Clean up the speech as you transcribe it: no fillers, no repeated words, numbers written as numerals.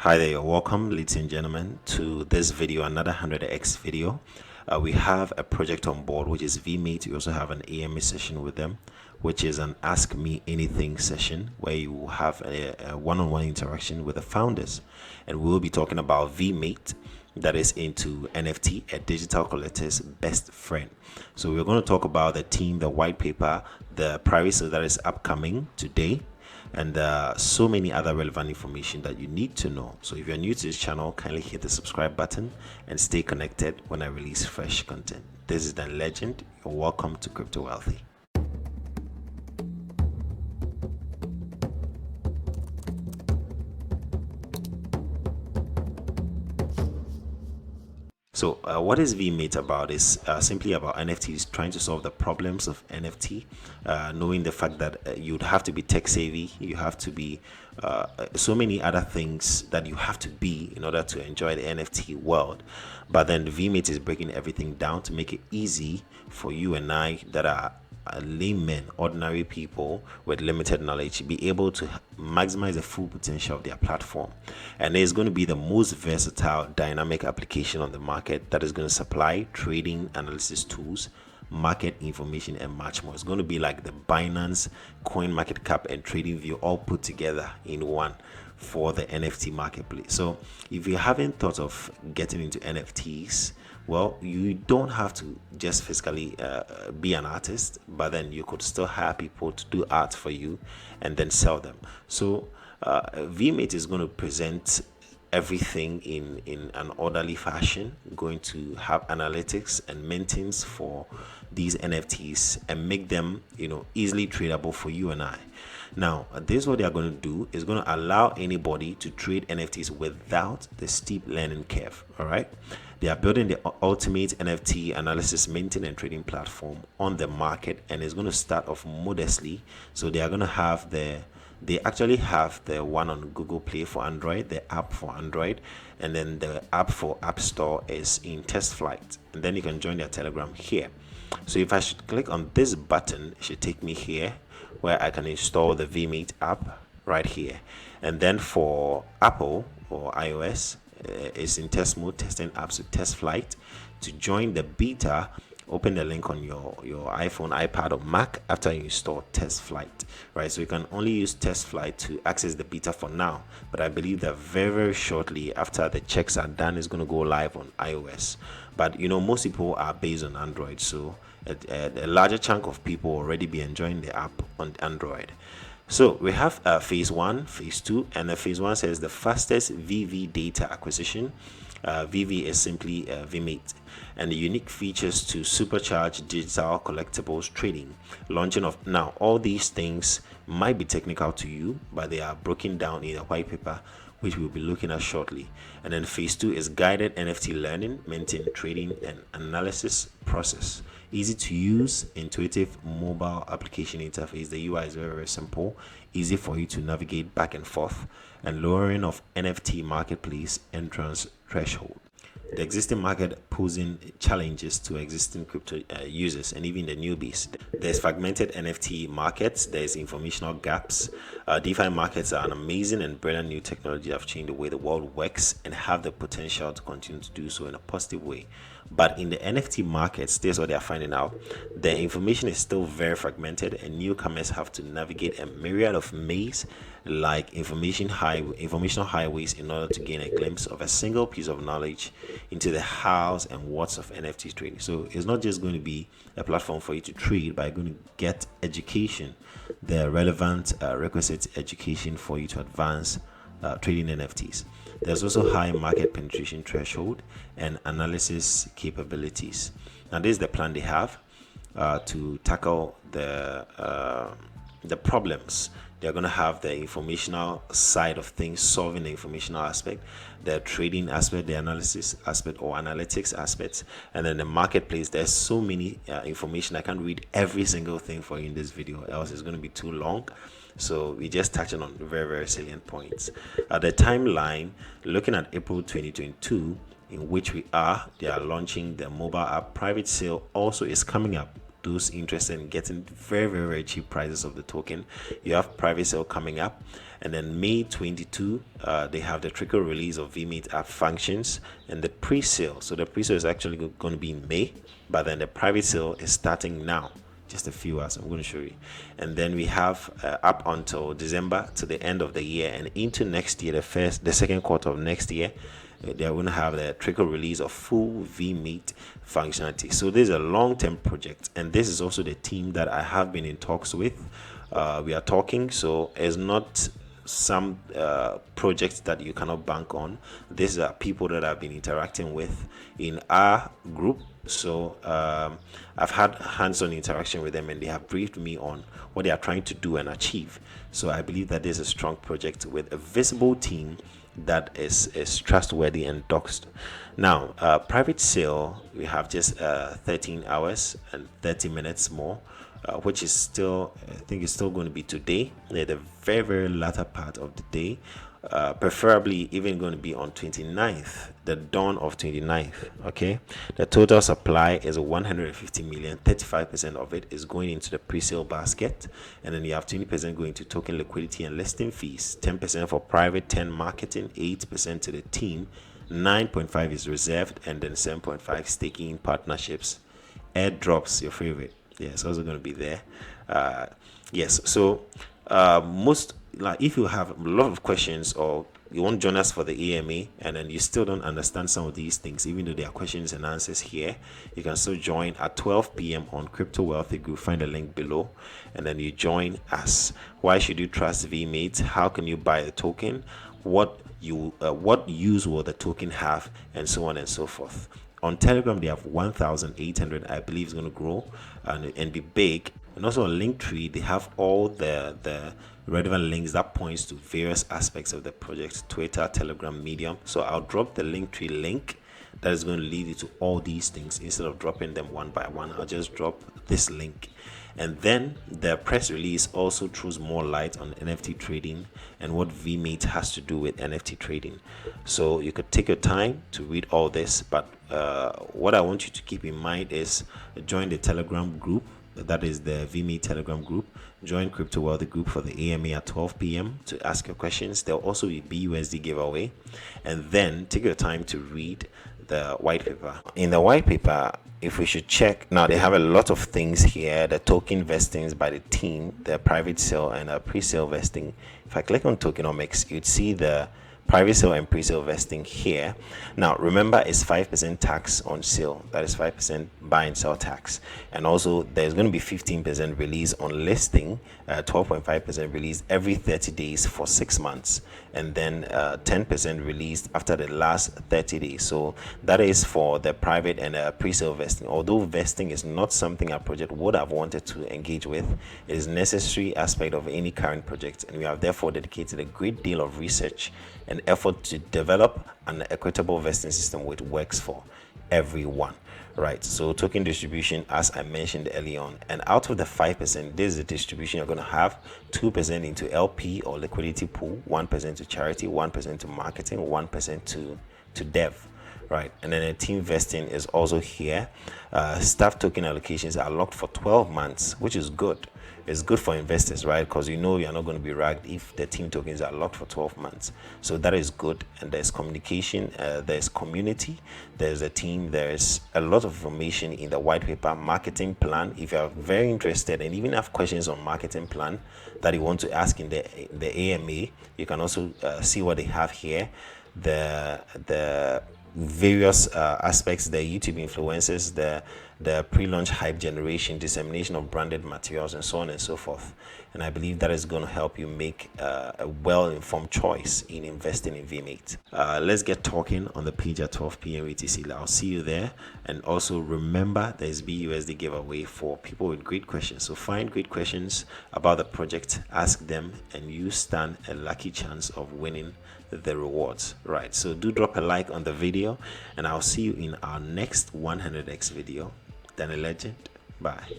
Hi there, welcome ladies and gentlemen to this video, another 100x video. We have a project on board which is Vmate. We also have an AMA session with them, which is an Ask Me Anything session where you will have a one-on-one interaction with the founders, and we will be talking about Vmate, that is into NFT, a digital collector's best friend. So we're going to talk about the team, the white paper, the PRESALE that is upcoming today, and so many other relevant information that you need to know. So if you're new to this channel, kindly hit the subscribe button and stay connected when I release fresh content. This is the legend. You're welcome to Crypto Wealthy. So what is Vmate about? Is simply about NFTs, trying to solve the problems of NFT, knowing the fact that you'd have to be tech savvy, you have to be so many other things that you have to be in order to enjoy the NFT world. But then Vmate is breaking everything down to make it easy for you and I that are laymen, ordinary people with limited knowledge, be able to maximize the full potential of their platform. And it's going to be the most versatile, dynamic application on the market that is going to supply trading analysis tools, market information, and much more. It's going to be like the Binance, Coin Market Cap, and Trading View all put together in one for the NFT marketplace. So if you haven't thought of getting into NFTs, well, you don't have to just physically be an artist, but then you could still hire people to do art for you and then sell them. So Vmate is going to present everything in an orderly fashion, going to have analytics and mintings for these NFTs and make them easily tradable for you and I. Now, this is what they are going to do, is going to allow anybody to trade NFTs without the steep learning curve. All right, they are building the ultimate NFT analysis, minting, and trading platform on the market, and it's going to start off modestly. So they are going to have they actually have the one on Google Play for Android, the app for Android, and then the app for App Store is in test flight. And then you can join their Telegram here. So if I should click on this button, it should take me here where I can install the Vmate app right here. And then for Apple or iOS, it's in test mode, testing apps with test flight. To join the beta, open the link on your iPhone, iPad, or Mac after you install test flight, right? So you can only use test flight to access the beta for now, but I believe that very, very shortly after the checks are done, it's going to go live on iOS. But most people are based on Android, so a larger chunk of people already be enjoying the app on Android. So we have phase 1, phase 2, and the phase 1 says the fastest VV data acquisition. VV is simply Vmate, and the unique features to supercharge digital collectibles trading. Launching of now, all these things might be technical to you, but they are broken down in a white paper, which we'll be looking at shortly. And then phase 2 is guided NFT learning, minting, trading, and analysis process. Easy to use, intuitive mobile application interface. The UI is very, very simple, easy for you to navigate back and forth, and lowering of NFT marketplace entrance threshold. The existing market posing challenges to existing crypto users and even the newbies. There's fragmented NFT markets, there's informational gaps. DeFi markets are an amazing and brilliant new technology that have changed the way the world works and have the potential to continue to do so in a positive way. But in the NFT markets, this is what they are finding out. The information is still very fragmented, and newcomers have to navigate a myriad of mazes like informational highways in order to gain a glimpse of a single piece of knowledge into the hows and whats of NFT trading. So it's not just going to be a platform for you to trade, but you're going to get education, the relevant requisite education for you to advance trading NFTs. There's also high market penetration threshold and analysis capabilities. Now, this is the plan they have to tackle the problems. They're going to have the informational side of things, solving the informational aspect, the trading aspect, the analysis aspect or analytics aspects, and then the marketplace. There's so many information. I can't read every single thing for you in this video, else it's going to be too long. So we just touching on very, very salient points. At the timeline, looking at April 2022, in which we are, they are launching the mobile app. Private sale also is coming up those interested in getting very, very, very cheap prices of the token. You have private sale coming up, and then May 22 they have the trickle release of Vmit app functions and the pre-sale. So the pre-sale is actually going to be in May, but then the private sale is starting now, just a few hours. I'm going to show you. And then we have up until December, to the end of the year and into next year, the second quarter of next year, they're going to have the trickle release of full Vmit functionality. So this is a long-term project, and this is also the team that I have been in talks with. We are talking, so it's not some projects that you cannot bank on. These are people that I've been interacting with in our group. So I've had hands-on interaction with them, and they have briefed me on what they are trying to do and achieve. So I believe that this is a strong project with a visible team that is trustworthy and doxed. Now, private sale, we have just 13 hours and 30 minutes more, which is still, I think it's still going to be today, the very, very latter part of the day. Preferably even going to be on 29th, the dawn of 29th. Okay, the total supply is 150 million. 35% of it is going into the pre-sale basket, and then you have 20% going to token liquidity and listing fees, 10% for private, 10 marketing, 8% to the team, 9.5 is reserved, and then 7.5 staking, partnerships, airdrops, your favorite. Yeah, it's also going to be there. Yes, so most, like, if you have a lot of questions or you want to join us for the AMA and then you still don't understand some of these things, even though there are questions and answers here, you can still join at 12 p.m. on Crypto Wealthy Group. Find the link below, and then you join us. Why should you trust Vmate? How can you buy the token? What use will the token have, and so on and so forth. On Telegram, they have 1,800. I believe it's going to grow and be big. And also on Linktree, they have all the relevant links that points to various aspects of the project: Twitter, Telegram, Medium. So I'll drop the Linktree link that is going to lead you to all these things. Instead of dropping them one by one, I'll just drop this link. And then the press release also throws more light on NFT trading and what Vmate has to do with NFT trading. So you could take your time to read all this, but what I want you to keep in mind is join the Telegram group. That is the Vmate Telegram group. Join Crypto Wealthy Group for the AMA at 12 p.m. to ask your questions. There'll also be BUSD giveaway, and then take your time to read the white paper. In the white paper, if we should check now, they have a lot of things here: the token vestings by the team, the private sale, and a pre-sale vesting. If I click on tokenomics, you'd see the private sale and pre-sale vesting here. Now remember, it's 5% tax on sale. That is 5% buy and sell tax, and also there's going to be 15% release on listing, 12.5% release every 30 days for 6 months, and then 10% released after the last 30 days. So that is for the private and pre-sale vesting. Although vesting is not something our project would have wanted to engage with, it is a necessary aspect of any current project, and we have therefore dedicated a great deal of research and effort to develop an equitable vesting system which works for everyone. Right, so token distribution, as I mentioned early on, and out of the 5%, this is the distribution you're going to have: 2% into LP or liquidity pool, 1% to charity, 1% to marketing, 1% to dev. Right, and then the team vesting is also here. Staff token allocations are locked for 12 months, which is good. It's good for investors, right? Because you know you're not going to be ragged if the team tokens are locked for 12 months. So that is good. And there's communication, there's community, there's a team, there's a lot of information in the white paper. Marketing plan, if you're very interested and even have questions on marketing plan that you want to ask in the AMA, you can also see what they have here. The various aspects, the YouTube influencers, the pre-launch hype generation, dissemination of branded materials, and so on and so forth. And I believe that is going to help you make a well-informed choice in investing in Vmate. Let's get talking on the page at 12 p.m. UTC. I'll see you there. And also remember, there's BUSD giveaway for people with great questions. So find great questions about the project, ask them, and you stand a lucky chance of winning the rewards. Right, so do drop a like on the video, and I'll see you in our next 100x video. Then a legend. Bye.